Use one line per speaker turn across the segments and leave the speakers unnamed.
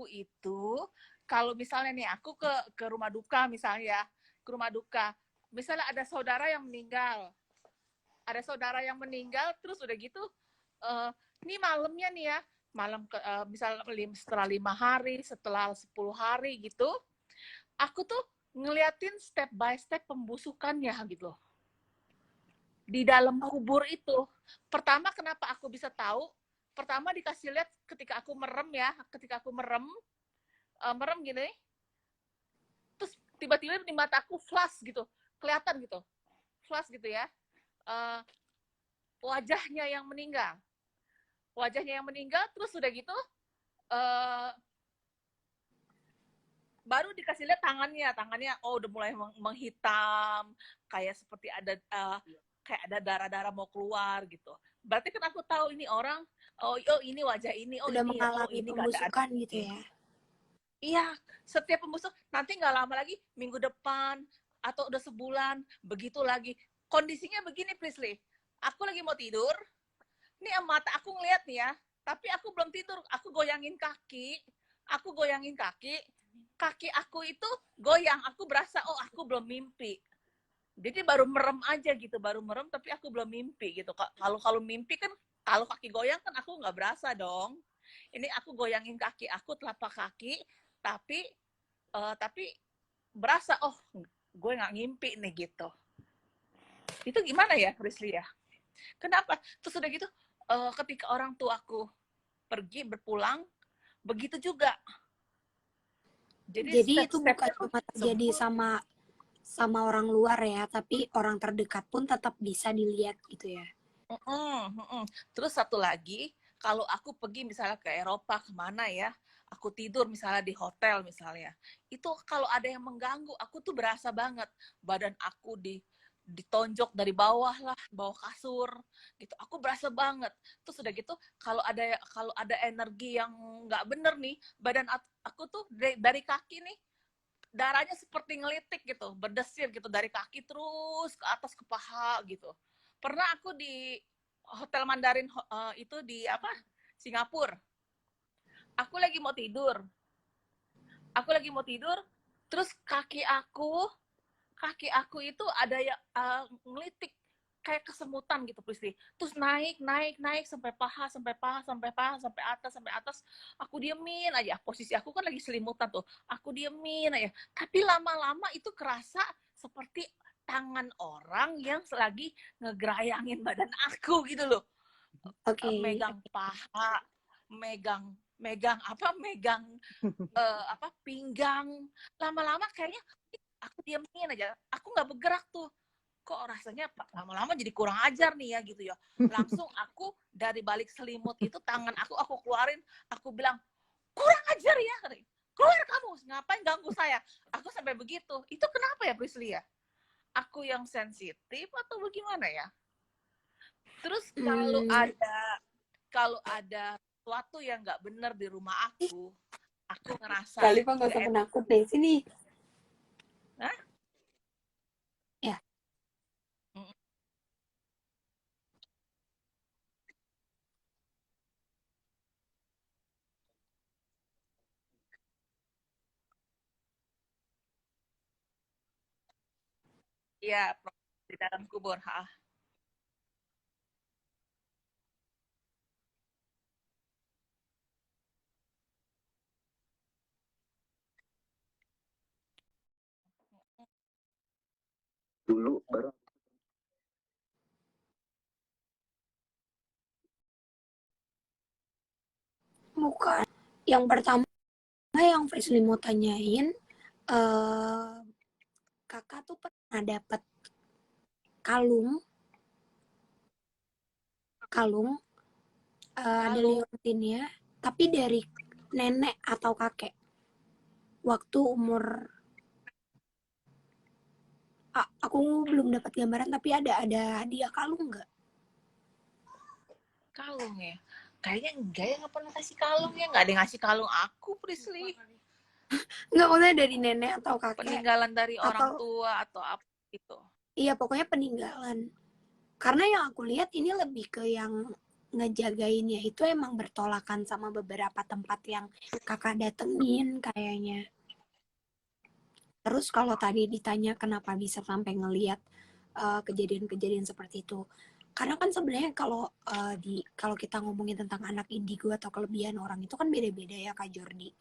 aku itu kalau misalnya nih aku ke rumah duka misalnya, ke rumah duka. Misalnya ada saudara yang meninggal. Ada saudara yang meninggal terus udah gitu nih malamnya nih ya, malam misalnya setelah 5 hari, setelah 10 hari gitu, aku tuh ngeliatin step by step pembusukannya gitu loh. Di dalam kubur itu. Pertama kenapa aku bisa tahu? Pertama dikasih lihat ketika aku merem ya, ketika aku merem gini, terus tiba-tiba di mata aku flash gitu, kelihatan gitu, flash gitu ya, wajahnya yang meninggal, terus udah gitu baru dikasih lihat tangannya oh udah mulai menghitam, kayak seperti ada kayak ada darah-darah mau keluar gitu. Berarti kan aku tahu ini orang, oh ini wajah ini, oh
sudah
ini
mengalami
oh ini
pembusukan gitu ya.
Iya, setiap pembusuk nanti nggak lama lagi, minggu depan atau udah sebulan, begitu lagi. Kondisinya begini, Prisly. Aku lagi mau tidur, nih mata aku ngeliat nih ya, tapi aku belum tidur. Aku goyangin kaki, kaki aku itu goyang. Aku berasa, oh aku belum mimpi. Jadi baru merem aja gitu, tapi aku belum mimpi gitu. Kalau mimpi kan, kalau kaki goyang kan aku nggak berasa dong. Ini aku goyangin kaki aku, telapak kaki, tapi berasa oh gue nggak ngimpi nih gitu. Itu gimana ya, Prisly ya? Kenapa? Terus udah gitu ketika orang tuaku pergi berpulang, begitu juga.
Jadi itu bukan cuma terjadi sama orang luar ya, tapi orang terdekat pun tetap bisa dilihat gitu ya.
Terus satu lagi, kalau aku pergi misalnya ke Eropa kemana ya, aku tidur misalnya di hotel misalnya, itu kalau ada yang mengganggu, aku tuh berasa banget badan aku ditonjok dari bawah lah, bawah kasur gitu, aku berasa banget. Terus udah gitu kalau ada energi yang nggak bener nih, badan aku tuh dari kaki nih darahnya seperti ngelitik gitu, berdesir gitu dari kaki terus ke atas ke paha gitu. Pernah aku di Hotel Mandarin itu di apa? Singapura. Aku lagi mau tidur. Terus kaki aku itu ada yang ngelitik kayak kesemutan gitu Prisly. Terus naik sampai paha, sampai atas. Aku diemin aja. Posisi aku kan lagi selimutan tuh. Aku diemin aja. Tapi lama-lama itu kerasa seperti tangan orang yang lagi ngegerayangin badan aku gitu loh. Megang paha, megang pinggang. Lama-lama kayaknya aku diemin aja. Aku nggak bergerak tuh. Kok rasanya lama-lama jadi kurang ajar nih ya gitu ya. Langsung aku dari balik selimut itu tangan aku keluarin, aku bilang kurang ajar ya, keluar kamu, ngapain ganggu saya. Aku sampai begitu. Itu kenapa ya Prisly ya? Aku yang sensitif atau bagaimana ya? Terus kalau ada sesuatu yang nggak benar di rumah aku ngerasa
Kali Pak nggak usah penakut deh sini.
Hah?
Ya.
Iya, di dalam kubur.
Dulu baru
Bukan. Yang pertama yang Prisly mau tanyain, kakak tuh pernah dapat kalung ada liontinnya, tapi dari nenek atau kakek waktu umur aku belum dapat gambaran, tapi ada hadiah kalung nggak?
Kalung ya? Kayaknya enggak ya, nggak pernah kasih kalung ya. Nggak ada yang ngasih kalung aku, Prisly.
Nggak, maksudnya dari nenek atau kakek.
Peninggalan dari orang tua atau apa gitu.
Iya, pokoknya peninggalan. Karena yang aku lihat ini lebih ke yang ngejagainnya itu emang bertolakan sama beberapa tempat yang kakak datengin kayaknya. Terus kalau tadi ditanya kenapa bisa sampai ngelihat kejadian-kejadian seperti itu, karena kan sebenarnya kalau kita ngomongin tentang anak indigo atau kelebihan orang itu kan beda-beda ya Kak Jordi.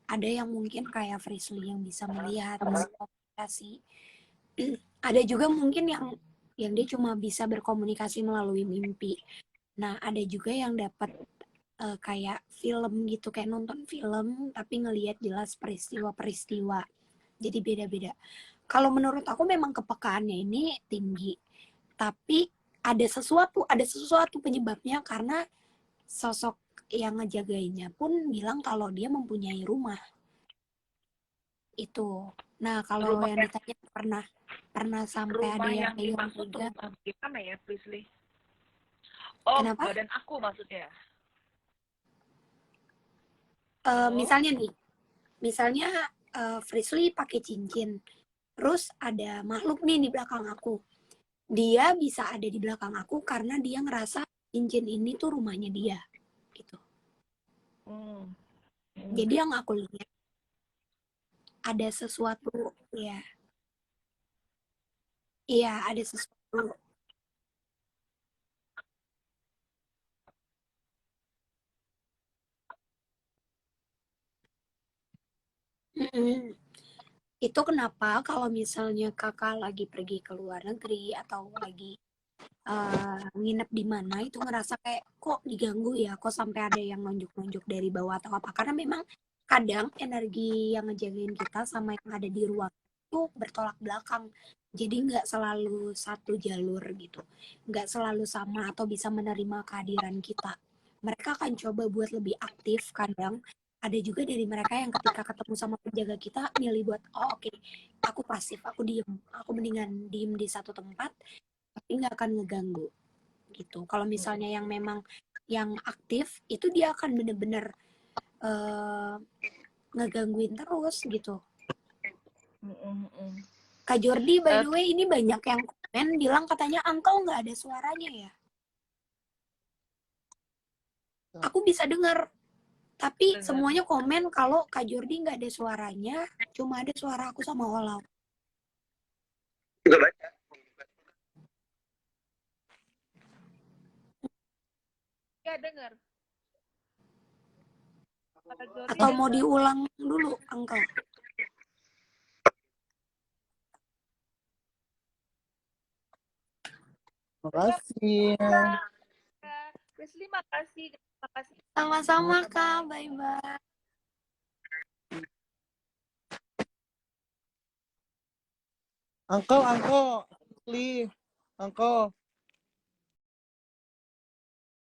Ada yang mungkin kayak Frisly yang bisa melihat, bisa komunikasi. Ada juga mungkin yang dia cuma bisa berkomunikasi melalui mimpi. Nah, ada juga yang dapat kayak film gitu, kayak nonton film tapi ngelihat jelas peristiwa-peristiwa. Jadi beda-beda. Kalau menurut aku memang kepekaannya ini tinggi, tapi ada sesuatu penyebabnya karena sosok yang ngejagainnya pun bilang kalau dia mempunyai rumah itu. Nah, kalau
Rumah
yang ditanya pernah sampai ada
rumah
yang
yang
pegang
dimaksud
juga.
rumah gimana ya, Prisly? Oh,
Kenapa?
badan aku maksudnya. Oh,
Misalnya Frisly pakai cincin, terus ada makhluk nih di belakang aku. Dia bisa ada di belakang aku karena dia ngerasa cincin ini tuh rumahnya dia, gitu.
hmm.
Jadi yang aku lihat ada sesuatu, ya, iya ada sesuatu. Mm-mm. Itu kenapa kalau misalnya kakak lagi pergi ke luar negeri atau lagi nginep di mana itu ngerasa kayak kok diganggu ya, kok sampai ada yang nunjuk-nunjuk dari bawah atau apa, karena memang kadang energi yang ngejagain kita sama yang ada di ruang itu bertolak belakang, jadi nggak selalu satu jalur gitu, nggak selalu sama atau bisa menerima kehadiran kita. Mereka akan coba buat lebih aktif, kadang ada juga dari mereka yang ketika ketemu sama penjaga kita milih buat oh oke, aku pasif, aku diem, aku mendingan diem di satu tempat tapi nggak akan ngeganggu gitu. Kalau misalnya yang memang yang aktif itu dia akan bener-bener uh, ngegangguin terus gitu. Kak Jordi, by the way, ini banyak yang komen bilang katanya Uncle nggak ada suaranya ya. Aku bisa dengar, tapi semuanya komen kalau Kak Jordi nggak ada suaranya, cuma ada suara aku sama Olau.
Ya dengar.
Atau mau diulang dulu, Uncle?
Makasih.
Prisly, makasih.
Sama-sama Kak, bye-bye.
Uncle, please. Uncle.